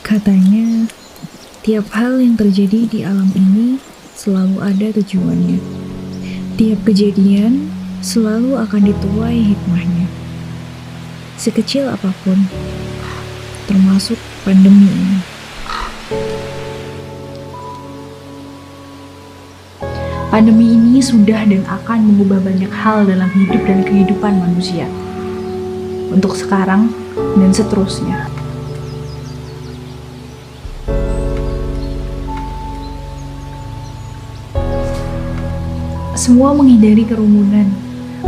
Katanya, tiap hal yang terjadi di alam ini selalu ada tujuannya. Tiap kejadian selalu akan dituai hikmahnya. Sekecil apapun, termasuk pandemi ini. Pandemi ini sudah dan akan mengubah banyak hal dalam hidup dan kehidupan manusia. Untuk sekarang dan seterusnya. Semua menghindari kerumunan,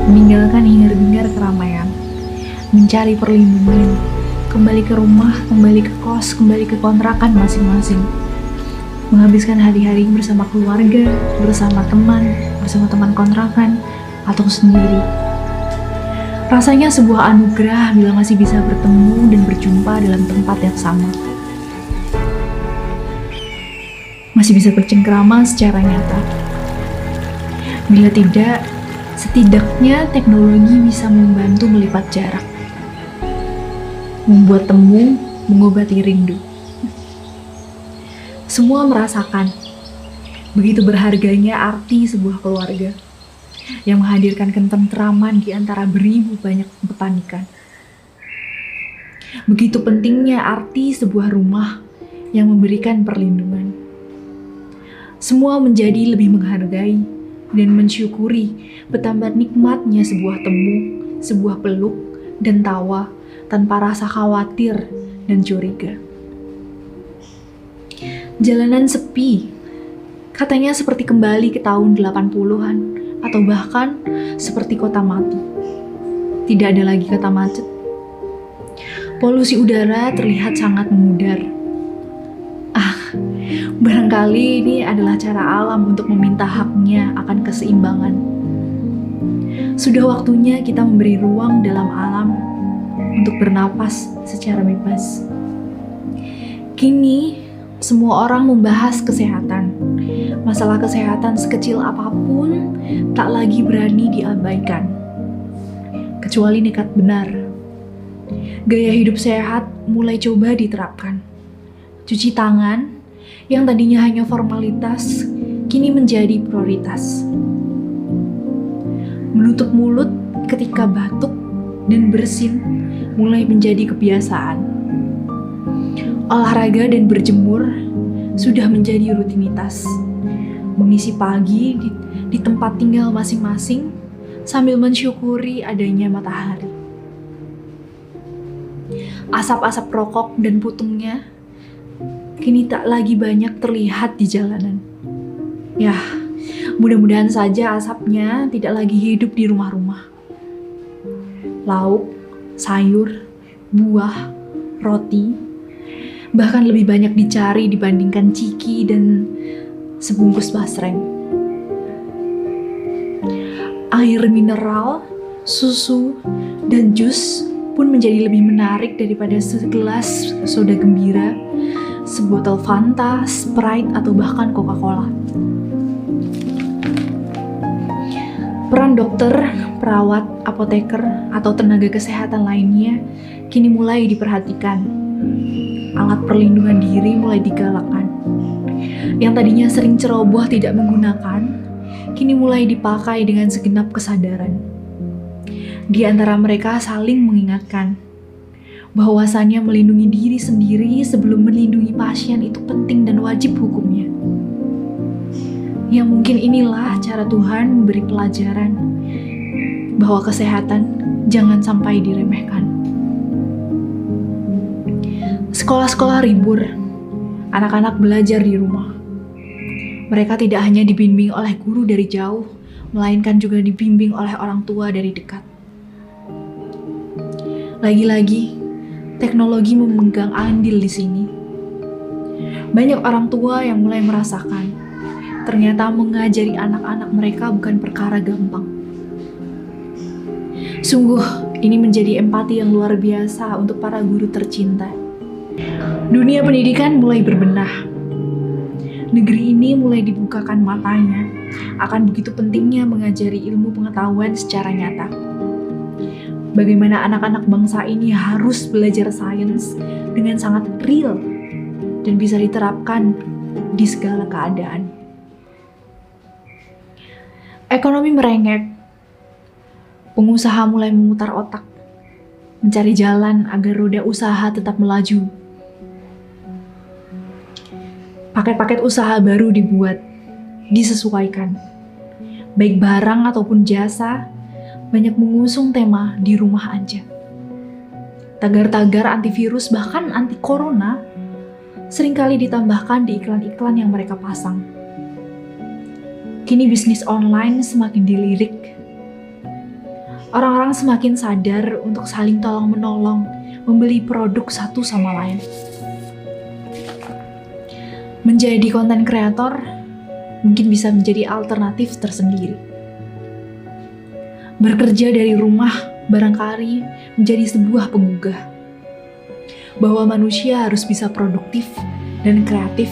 meninggalkan hingar-bingar keramaian, mencari perlindungan, kembali ke rumah, kembali ke kos, kembali ke kontrakan masing-masing. Menghabiskan hari-hari bersama keluarga, bersama teman kontrakan, atau sendiri. Rasanya sebuah anugerah bila masih bisa bertemu dan berjumpa dalam tempat yang sama. Masih bisa bercengkrama secara nyata. Bila tidak, setidaknya teknologi bisa membantu melipat jarak. Membuat temu, mengobati rindu. Semua merasakan begitu berharganya arti sebuah keluarga yang menghadirkan ketentraman di antara beribu banyak kepanikan. Begitu pentingnya arti sebuah rumah yang memberikan perlindungan. Semua menjadi lebih menghargai dan mensyukuri betapa nikmatnya sebuah temu, sebuah peluk, dan tawa tanpa rasa khawatir dan curiga. Jalanan sepi, katanya seperti kembali ke tahun 80-an atau bahkan seperti kota mati. Tidak ada lagi kata macet. Polusi udara terlihat sangat memudar. Barangkali ini adalah cara alam untuk meminta haknya akan keseimbangan. Sudah waktunya kita memberi ruang dalam alam untuk bernapas secara bebas. Kini, semua orang membahas kesehatan. Masalah kesehatan sekecil apapun tak lagi berani diabaikan. Kecuali nekat benar. Gaya hidup sehat mulai coba diterapkan. Cuci tangan yang tadinya hanya formalitas, kini menjadi prioritas. Menutup mulut ketika batuk dan bersin mulai menjadi kebiasaan. Olahraga dan berjemur sudah menjadi rutinitas. Mengisi pagi di tempat tinggal masing-masing sambil mensyukuri adanya matahari. Asap-asap rokok dan putungnya kini tak lagi banyak terlihat di jalanan. Ya, mudah-mudahan saja asapnya tidak lagi hidup di rumah-rumah. Lauk, sayur, buah, roti, bahkan lebih banyak dicari dibandingkan ciki dan sebungkus basreng. Air mineral, susu, dan jus pun menjadi lebih menarik daripada segelas soda gembira, sebotol Fanta, Sprite, atau bahkan Coca-Cola. Peran dokter, perawat, apoteker, atau tenaga kesehatan lainnya kini mulai diperhatikan. Alat perlindungan diri mulai digalakkan. Yang tadinya sering ceroboh tidak menggunakan, kini mulai dipakai dengan segenap kesadaran. Di antara mereka saling mengingatkan bahwasannya melindungi diri sendiri sebelum melindungi pasien itu penting dan wajib hukumnya. Yang mungkin inilah cara Tuhan memberi pelajaran bahwa kesehatan jangan sampai diremehkan. Sekolah-sekolah libur, anak-anak belajar di rumah. Mereka tidak hanya dibimbing oleh guru dari jauh, melainkan juga dibimbing oleh orang tua dari dekat. Lagi-lagi, teknologi memegang andil di sini. Banyak orang tua yang mulai merasakan, ternyata mengajari anak-anak mereka bukan perkara gampang. Sungguh, ini menjadi empati yang luar biasa untuk para guru tercinta. Dunia pendidikan mulai berbenah. Negeri ini mulai dibukakan matanya akan begitu pentingnya mengajari ilmu pengetahuan secara nyata. Bagaimana anak-anak bangsa ini harus belajar sains dengan sangat real dan bisa diterapkan di segala keadaan. Ekonomi merengek, pengusaha mulai memutar otak, mencari jalan agar roda usaha tetap melaju. Paket-paket usaha baru dibuat, disesuaikan. Baik barang ataupun jasa, banyak mengusung tema di rumah aja. Tagar-tagar antivirus bahkan anti corona seringkali ditambahkan di iklan-iklan yang mereka pasang. Kini bisnis online semakin dilirik. Orang-orang semakin sadar untuk saling tolong-menolong, membeli produk satu sama lain. Menjadi konten kreator mungkin bisa menjadi alternatif tersendiri. Bekerja dari rumah barangkali menjadi sebuah penggugah bahwa manusia harus bisa produktif dan kreatif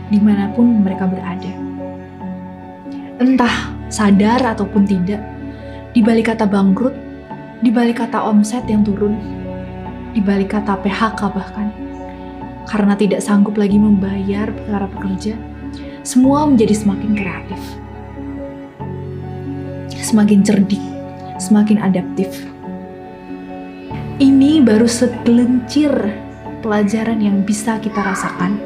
dimanapun mereka berada. Entah sadar ataupun tidak, di balik kata bangkrut, di balik kata omset yang turun, di balik kata PHK bahkan, karena tidak sanggup lagi membayar para pekerja, semua menjadi semakin kreatif, semakin cerdik, semakin adaptif. Ini baru segelintir pelajaran yang bisa kita rasakan.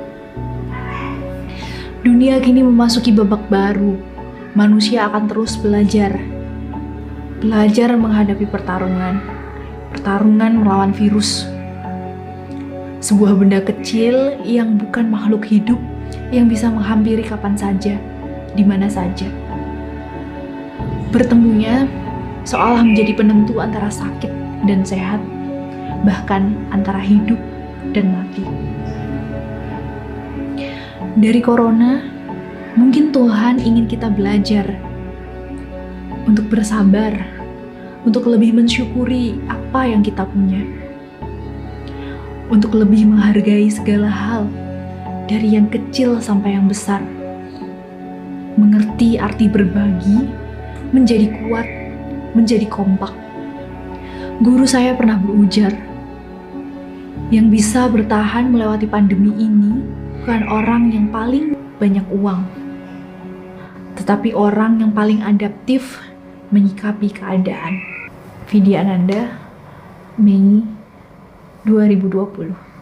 Dunia kini memasuki babak baru. Manusia akan terus belajar menghadapi pertarungan melawan virus. Sebuah benda kecil yang bukan makhluk hidup yang bisa menghampiri kapan saja, di mana saja. Bertemunya seolah menjadi penentu antara sakit dan sehat, bahkan antara hidup dan mati. Dari corona, mungkin Tuhan ingin kita belajar untuk bersabar, untuk lebih mensyukuri apa yang kita punya, untuk lebih menghargai segala hal, dari yang kecil sampai yang besar. Mengerti arti berbagi, menjadi kuat, menjadi kompak. Guru saya pernah berujar, yang bisa bertahan melewati pandemi ini bukan orang yang paling banyak uang, tetapi orang yang paling adaptif menyikapi keadaan. Vidya Ananda, Mei 2020.